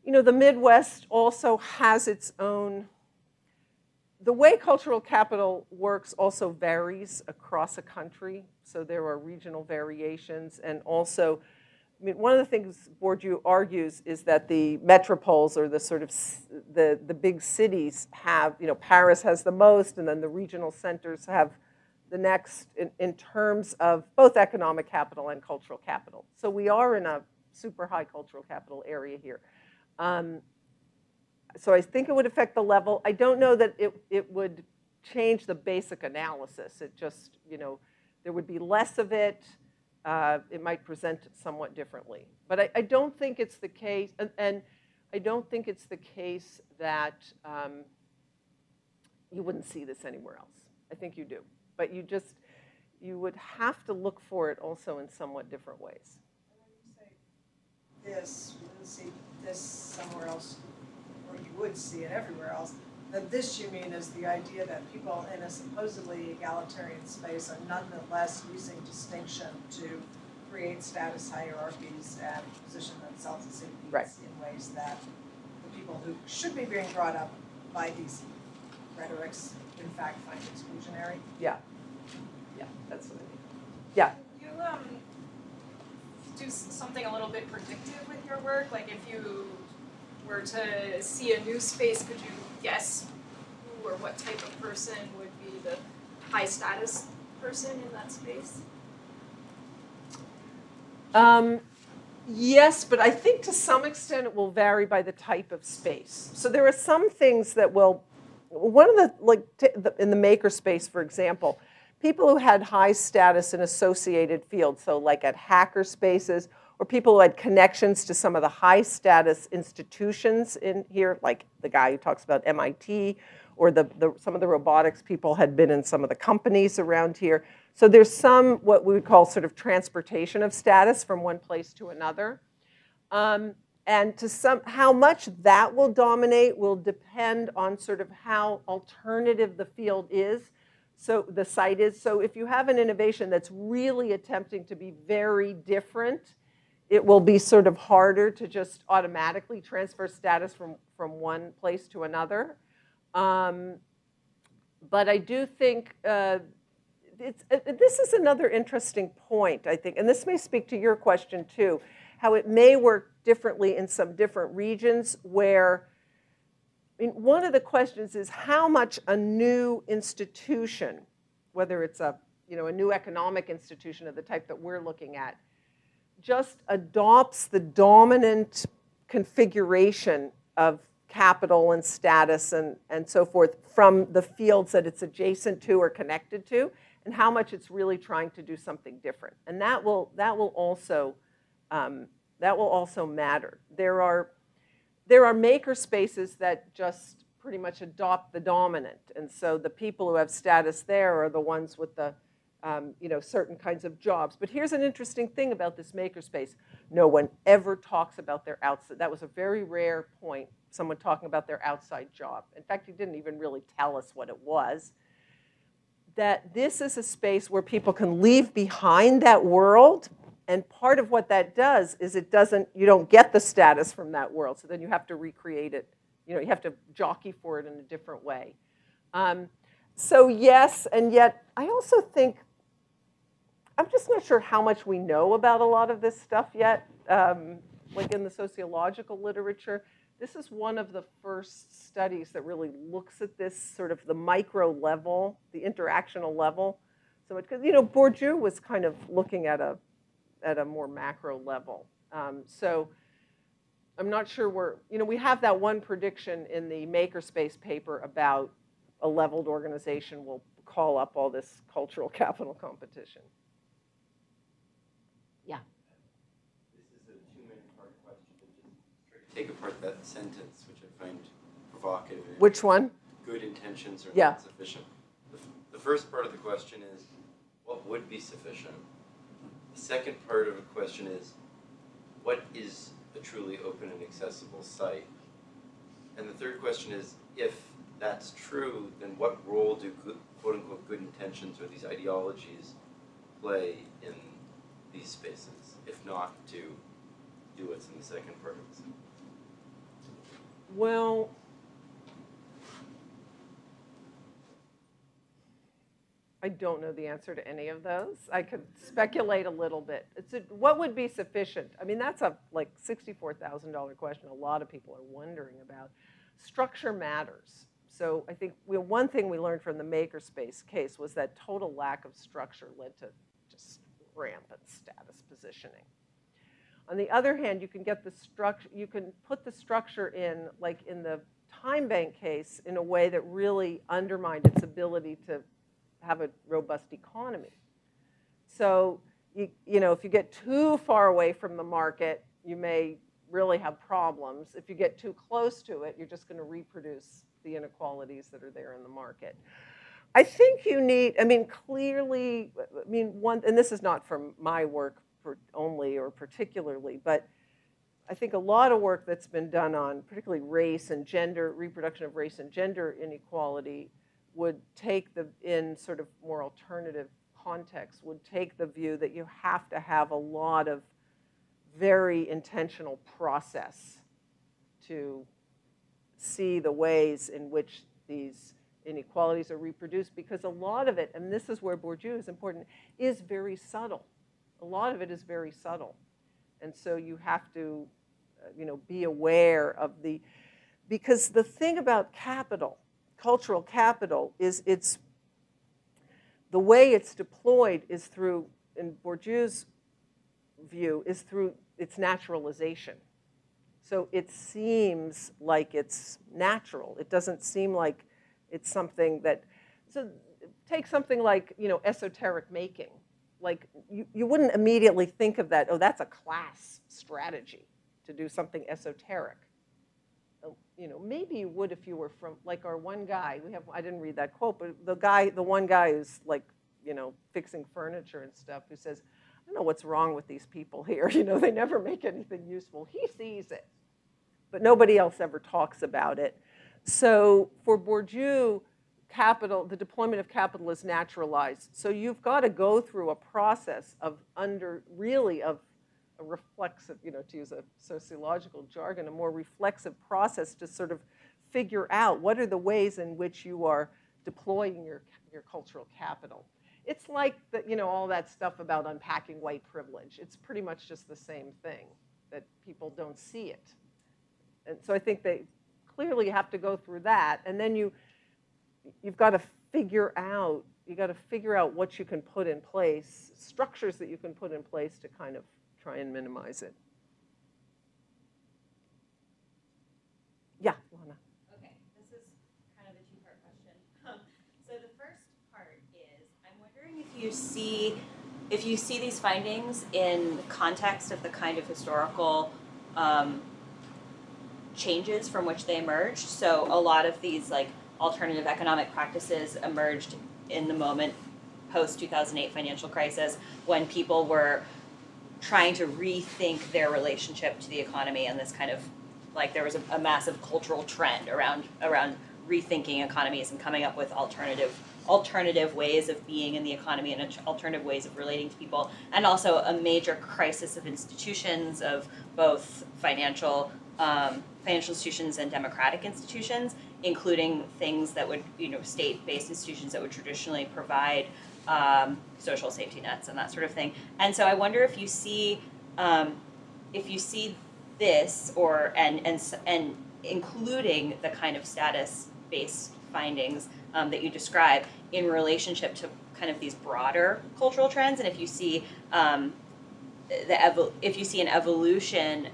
C: The Midwest also has its own, the way cultural capital works also varies across a country. So there are regional variations. And also, I mean, one of the things Bourdieu argues is that the metropoles, or the sort of the big cities have, Paris has the most, and then the regional centers have the next in terms of both economic capital and cultural capital. So we are in a super high cultural capital area here. So I think it would affect the level. I don't know that it would change the basic analysis. It just, there would be less of it. It might present somewhat differently. But I don't think it's the case, and I don't think it's the case that you wouldn't see this anywhere else. I think you do. But you would have to look for it also in somewhat different ways.
E: You wouldn't see this somewhere else, or you would see it everywhere else. That this, you mean, is the idea that people in a supposedly egalitarian space are nonetheless using distinction to create status hierarchies and position themselves as elites
C: Right.
E: in ways that the people who should be being brought up by these rhetorics, in fact, find exclusionary.
C: Yeah. Yeah, that's what I mean. Yeah.
F: You do something a little bit predictive with your work? Like if you were to see a new space, could you guess who or what type of person would be the high status person in that space?
C: Yes, but I think to some extent it will vary by the type of space. So there are some things that will, one of the, like in the maker space, for example, people who had high status in associated fields, so like at hacker spaces, or people who had connections to some of the high status institutions in here, like the guy who talks about MIT, or some of the robotics people had been in some of the companies around here. So there's some, what we would call sort of transportation of status from one place to another. And how much that will dominate will depend on sort of how alternative the field is. So the site is, so if you have an innovation that's really attempting to be very different, it will be sort of harder to just automatically transfer status from one place to another. But I do think this is another interesting point, I think, and this may speak to your question too, how it may work differently in some different regions where, I mean, one of the questions is how much a new institution, whether it's a new economic institution of the type that we're looking at, just adopts the dominant configuration of capital and status and so forth from the fields that it's adjacent to or connected to, and how much it's really trying to do something different. And that will also matter. There are maker spaces that just pretty much adopt the dominant, and so the people who have status there are the ones with the certain kinds of jobs. But here's an interesting thing about this makerspace. No one ever talks about their outside. That was a very rare point, someone talking about their outside job. In fact, he didn't even really tell us what it was. That this is a space where people can leave behind that world. And part of what that does is you don't get the status from that world. So then you have to recreate it. You have to jockey for it in a different way. So yes, and yet I also think, I'm just not sure how much we know about a lot of this stuff yet. Like in the sociological literature, this is one of the first studies that really looks at this sort of the micro level, the interactional level. So because Bourdieu was kind of looking at a more macro level. So I'm not sure we have that one prediction in the makerspace paper about a leveled organization will call up all this cultural capital competition. Yeah.
D: This is a 2-minute-part question, but just take apart that sentence, which I find provocative.
C: Which one?
D: Good intentions are
C: Yeah.
D: not sufficient. The first part of the question is, what would be sufficient? The second part of the question is, what is a truly open and accessible site? And the third question is, if that's true, then what role do quote-unquote good intentions or these ideologies play in these spaces, if not to do what's in the second part of the sentence?
C: Well, I don't know the answer to any of those. I could speculate a little bit. What would be sufficient? I mean, that's a like $64,000 question a lot of people are wondering about. Structure matters. So I think one thing we learned from the makerspace case was that total lack of structure led to just rampant status positioning. On the other hand, you can get the structure. You can put the structure in, like in the TimeBank case, in a way that really undermined its ability to have a robust economy. So if you get too far away from the market, you may really have problems. If you get too close to it, you're just going to reproduce the inequalities that are there in the market. I think you need, clearly, and this is not from my work only or particularly, but I think a lot of work that's been done on particularly race and gender, reproduction of race and gender inequality would take in sort of more alternative context would take the view that you have to have a lot of very intentional process to see the ways in which these inequalities are reproduced, because a lot of it, and this is where Bourdieu is important, is very subtle. A lot of it is very subtle. And so you have to, be aware of because the thing about capital, cultural capital, is the way it's deployed is through, in Bourdieu's view, is through its naturalization. So it seems like it's natural. It doesn't seem like it's something that, so take something like, esoteric making. Like, you wouldn't immediately think of that, oh, that's a class strategy to do something esoteric. Maybe you would if you were from, like our one guy, I didn't read that quote, but the one guy who's like, fixing furniture and stuff, who says, I don't know what's wrong with these people here. They never make anything useful. He sees it, but nobody else ever talks about it. So for Bourdieu, the deployment of capital is naturalized. So you've got to go through a process of a reflexive, to use a sociological jargon, a more reflexive process to sort of figure out what are the ways in which you are deploying your cultural capital. It's like all that stuff about unpacking white privilege. It's pretty much just the same thing, that people don't see it. And so I think they clearly have to go through that, and then you've got to figure out what you can put in place, structures that you can put in place to kind of try and minimize it. Yeah, Lana.
G: Okay, this is kind of a two-part question. So the first part is, I'm wondering if you see these findings in the context of the kind of historical changes from which they emerged. So a lot of these alternative economic practices emerged in the moment post-2008 financial crisis, when people were trying to rethink their relationship to the economy, and this kind of there was a massive cultural trend around rethinking economies and coming up with alternative ways of being in the economy and alternative ways of relating to people, and also a major crisis of institutions, of both financial institutions and democratic institutions, including things that would, state-based institutions that would traditionally provide social safety nets and that sort of thing. And so I wonder if you see this, and including the kind of status-based findings that you describe in relationship to kind of these broader cultural trends, and if you see if you see an evolution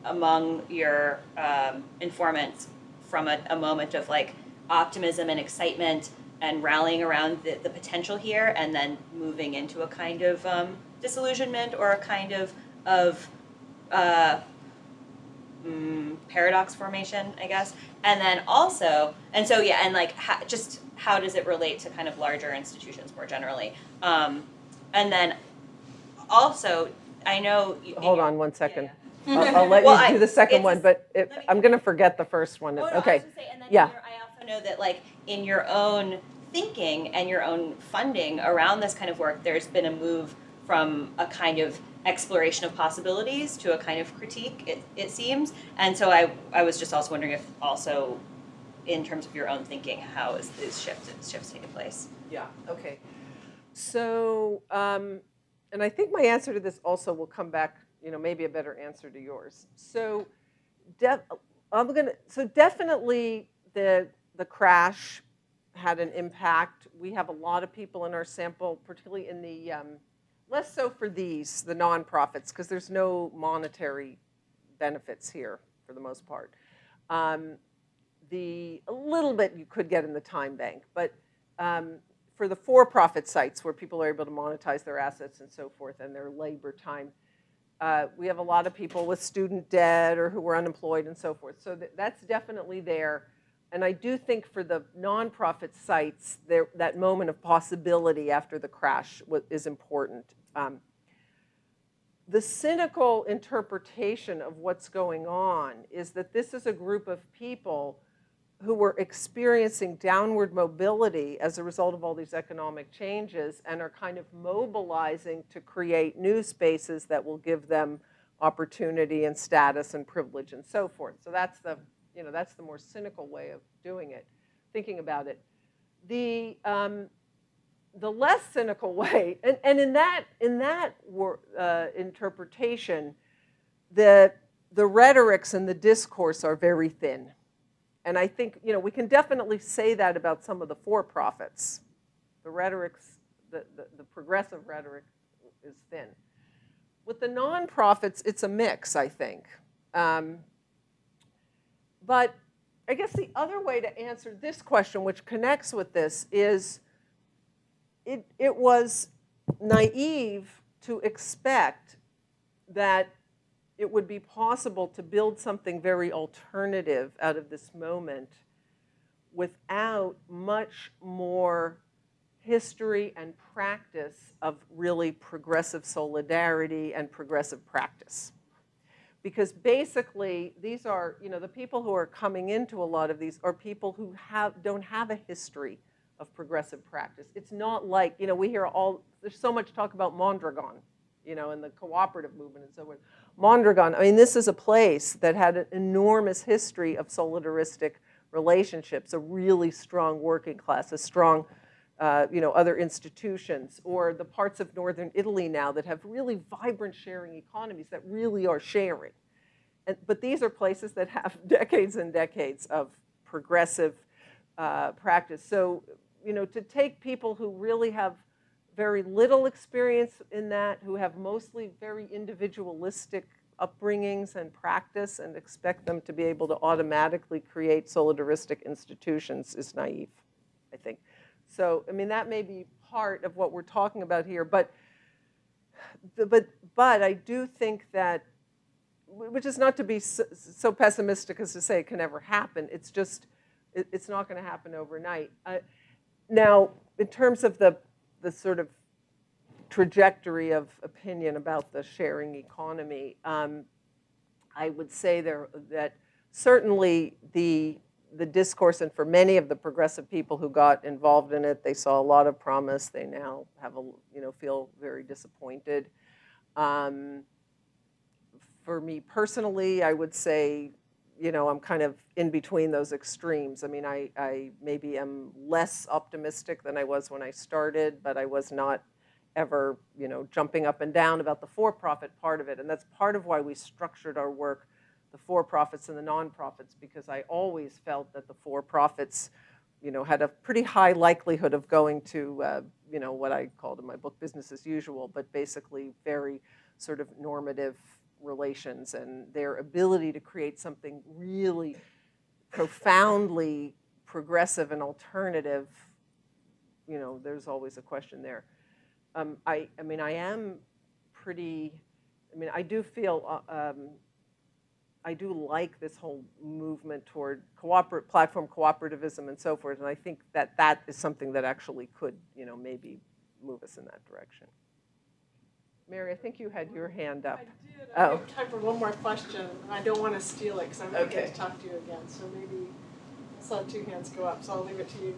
G: among your informants from a moment of optimism and excitement and rallying around the potential here, and then moving into a kind of disillusionment or a kind of paradox formation, I guess. And then also, just how does it relate to kind of larger institutions more generally? And then also, I know...
C: Hold on one second.
G: Yeah.
C: I'll let you do the second one, but I'm going to forget the first one.
G: Oh, no,
C: okay.
G: I was gonna say, and then I also know that in your own thinking and your own funding around this kind of work, there's been a move from a kind of exploration of possibilities to a kind of critique, it seems. And so I was just also wondering if also in terms of your own thinking, how is these shifts taking place?
C: Yeah, okay. So, and I think my answer to this also will come back, maybe a better answer to yours. So, definitely the crash had an impact. We have a lot of people in our sample, particularly in the, less so for the nonprofits, because there's no monetary benefits here for the most part. A little bit you could get in the TimeBank, but for the for-profit sites where people are able to monetize their assets and so forth and their labor time, we have a lot of people with student debt or who were unemployed and so forth. So that's definitely there. And I do think for the nonprofit sites, that moment of possibility after the crash is important. The cynical interpretation of what's going on is that this is a group of people who were experiencing downward mobility as a result of all these economic changes and are kind of mobilizing to create new spaces that will give them opportunity and status and privilege and so forth. So that's the, that's the more cynical way of doing it, thinking about it. The less cynical way, and in that interpretation, the rhetorics and the discourse are very thin. And I think, we can definitely say that about some of the for-profits. The rhetorics, the progressive rhetoric is thin. With the nonprofits, it's a mix, I think. But I guess the other way to answer this question, which connects with this, is it was naive to expect that it would be possible to build something very alternative out of this moment without much more history and practice of really progressive solidarity and progressive practice. Because basically, these are, the people who are coming into a lot of these are people who don't have a history of progressive practice. It's not like, we hear there's so much talk about Mondragon, and the cooperative movement and so forth. Mondragon, this is a place that had an enormous history of solidaristic relationships, a really strong working class, a strong, other institutions, or the parts of northern Italy now that have really vibrant sharing economies that really are sharing. But these are places that have decades and decades of progressive practice. So, to take people who really have very little experience in that, who have mostly very individualistic upbringings and practice, and expect them to be able to automatically create solidaristic institutions is naive, I think. So, that may be part of what we're talking about here, but I do think that, which is not to be so pessimistic as to say it can never happen, it's just, it's not going to happen overnight. Now, in terms of the sort of trajectory of opinion about the sharing economy, I would say that certainly the discourse, and for many of the progressive people who got involved in it, they saw a lot of promise. They now have feel very disappointed. For me personally, I would say, I'm kind of in between those extremes. I maybe am less optimistic than I was when I started, but I was not ever, jumping up and down about the for-profit part of it. And that's part of why we structured our work, the for-profits and the non-profits, because I always felt that the for-profits, had a pretty high likelihood of going to, what I called in my book business as usual, but basically very sort of normative relations, and their ability to create something really profoundly progressive and alternative, there's always a question there. I am pretty, I do feel, I do like this whole movement toward platform cooperativism and so forth, and I think that is something that actually could, maybe move us in that direction. Mary, I think you had your hand up.
B: I did. I have time for one more question. I don't want to steal it because I'm going to get to talk to you again. So maybe I saw 2 hands go up, so I'll leave it to you.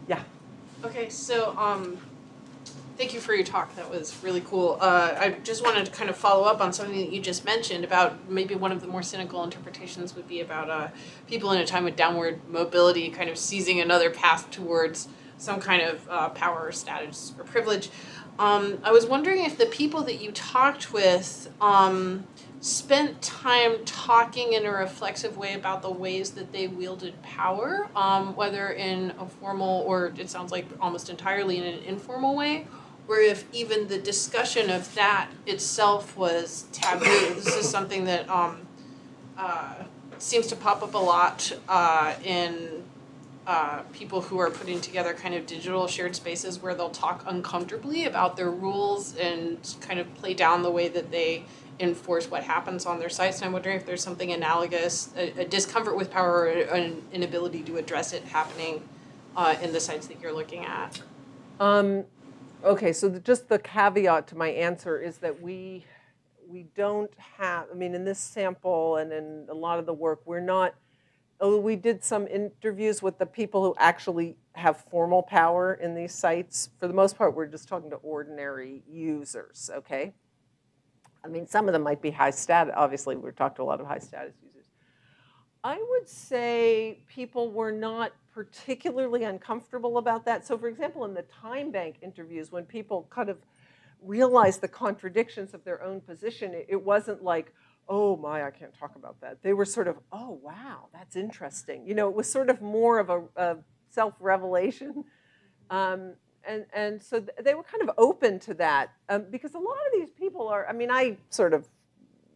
C: Yeah.
H: Okay, so thank you for your talk. That was really cool. I just wanted to kind of follow up on something that you just mentioned about maybe one of the more cynical interpretations would be about people in a time of downward mobility kind of seizing another path towards some kind of power or status or privilege. I was wondering if the people that you talked with spent time talking in a reflexive way about the ways that they wielded power, whether in a formal or it sounds like almost entirely in an informal way, or if even the discussion of that itself was taboo. This is something that seems to pop up a lot in people who are putting together kind of digital shared spaces where they'll talk uncomfortably about their rules and kind of play down the way that they enforce what happens on their sites. And I'm wondering if there's something analogous, a discomfort with power or an inability to address it happening in the sites that you're looking at.
C: Okay, so just the caveat to my answer is that we don't have, in this sample and in a lot of the work, we're not we did some interviews with the people who actually have formal power in these sites. For the most part, we're just talking to ordinary users, okay? I mean, some of them might be high status. Obviously, we're talking to a lot of high status users. I would say people were not particularly uncomfortable about that. So for example, in the TimeBank interviews, when people kind of realized the contradictions of their own position, it wasn't like, oh my, I can't talk about that. They were sort of, oh wow, that's interesting. You know, it was sort of more of a self-revelation. And so they were kind of open to that because a lot of these people are, I mean, I sort of,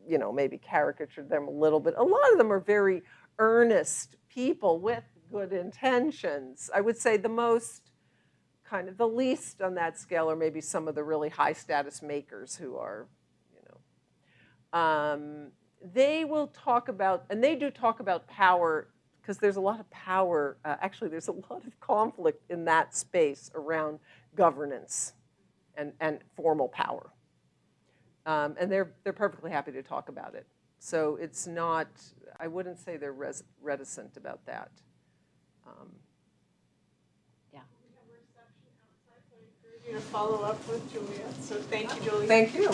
C: you know, maybe caricatured them a little bit. A lot of them are very earnest people with good intentions. I would say the most, kind of the least on that scale are maybe some of the really high status makers who are, you know, they will talk about, and they do talk about power because there's a lot of power, actually there's a lot of conflict in that space around governance and formal power. And they're perfectly happy to talk about it. So it's not, I wouldn't say they're reticent about that. Yeah.
H: We have a reception outside, so I encourage you to follow up with Julia. So thank you, Julia.
C: Thank you.